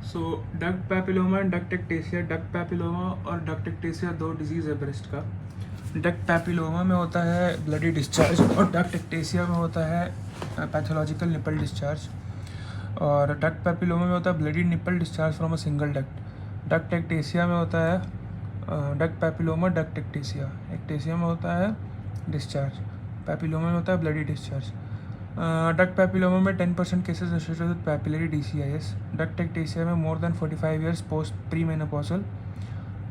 So duct papilloma and duct ectasia, duct papilloma और duct ectasia दो disease है breast का। डक्ट पैपिलोमा में होता है ब्लडी डिस्चार्ज और डक्ट एक्टेसिया में होता है पैथोलॉजिकल निपल डिस्चार्ज। और डक्ट पैपिलोमा में होता है bloody nipple discharge from a single duct. Duct ectasia में होता है duct papilloma, duct ectasia, ectasia में होता है डिस्चार्ज, पैपिलोमा में होता है ब्लडी डिस्चार्ज। डक्ट पैपिलोमा में 10% cases associated with papillary DCIS। Duct ectasia में more than 45 years post pre menopausal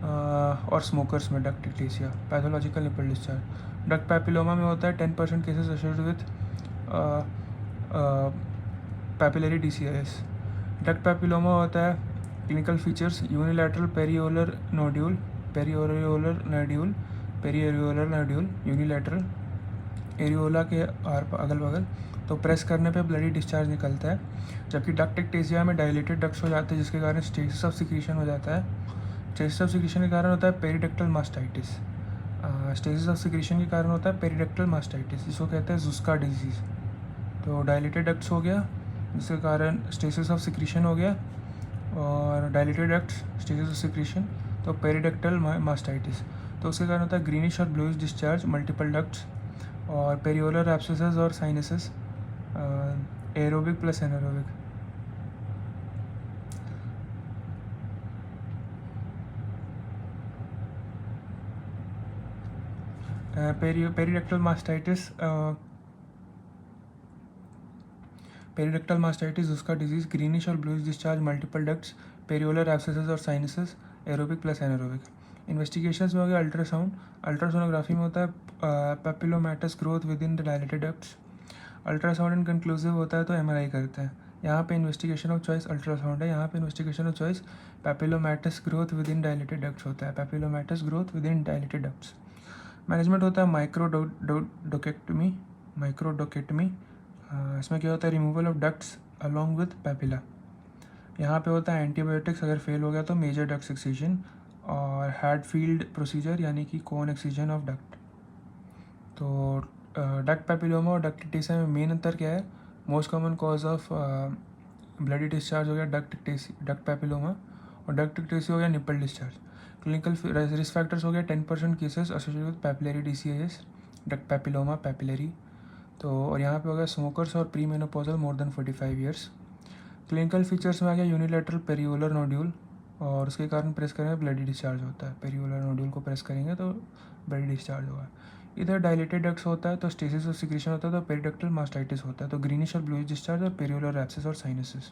और स्मोकर्स में duct ectasia, pathological nipple discharge. Duct papilloma में होता है 10% cases associated with papillary DCIS। Duct papilloma होता है clinical features unilateral periareolar nodule, periareolar nodule, periareolar nodule unilateral areola के अगल बगल, तो प्रेस करने पे ब्लडी डिस्चार्ज निकलता है। जबकि डक्ट एक्टेसिया में डायलेटेड डक्ट्स हो जाते हैं जिसके कारण स्टेसिस ऑफ सिक्रीशन हो जाता है। स्टेसिस ऑफ सिक्रीशन के कारण होता है पेरिडक्टल मास्टाइटिस। स्टेसिस ऑफ सिक्रीशन के कारण होता है पेरिडक्टल मास्टाइटिस, जिसको कहते हैं जुस्का डिजीज़। तो डायलेटेड डक्ट्स हो गया जिसके कारण स्टेसिस ऑफ सिक्रीशन हो गया, और dilated ducts stasis of secretion तो पेरिडक्टल मास्टाइटिस। तो उसके कारण होता है ग्रीनिश और ब्लूइश डिस्चार्ज, मल्टीपल डक्ट्स और पेरियोलर एब्सेसेस और sinuses, aerobic plus anaerobic. Periductal mastitis, periductal mastitis उसका डिजीज़, ग्रीनिश और bluish discharge, multiple ducts, periareolar abscesses और sinuses, aerobic plus anaerobic. Investigations में हो गया अल्ट्रासाउंड, अल्ट्रासोनोग्राफी में होता है papillomatous growth within the dilated ducts. Ultrasound inconclusive होता है तो MRI करते हैं। यहाँ पे इन्वेस्टिगेशन ऑफ चॉइस अल्ट्रासाउंड है, यहाँ पे investigation of choice papillomatous growth within dilated ducts होता है, papillomatous growth within dilated ducts. Management होता है माइक्रोडोकेक्टमी, माइक्रोडोकेक्टमी। इसमें क्या होता है removal of ducts along with papilla. यहाँ पे होता है एंटीबायोटिक्स अगर फेल हो गया तो मेजर डक्ट एक्सीजन, और हैडफील्ड प्रोसीजर यानी कि कोन एक्सीजन ऑफ डक्ट। तो डक्ट पैपिलोमा और डक्ट एक्टेसिया में मेन अंतर क्या है? Most common cause of bloody discharge हो गया डक्ट पैपिलोमा, और डक्ट एक्टेसिया हो गया nipple discharge. Clinical risk factors हो गया 10% cases associated with papillary DCIS, duct papilloma papillary. तो और यहाँ पे हो गया स्मोकर्स और प्री मेनोपॉजल मोर देन 45 ईयर्स। क्लिनिकल फीचर्स में आ गया यूनिलैटरल पेरियोलर नोड्यूल, और उसके कारण प्रेस करेंगे ब्लडी डिस्चार्ज होता है, पेरियोलर नोड्यूल को प्रेस करेंगे तो ब्लडी डिस्चार्ज होगा। इधर डायलेटेड डक्ट्स होता है तो स्टेसिस ऑफ सिक्रीशन होता है, तो पेरिडक्टल मास्टाइटिस होता है, तो ग्रीनिश और ब्लूइश डिस्चार्ज और पेरियोलर एब्सेस और साइनसेस।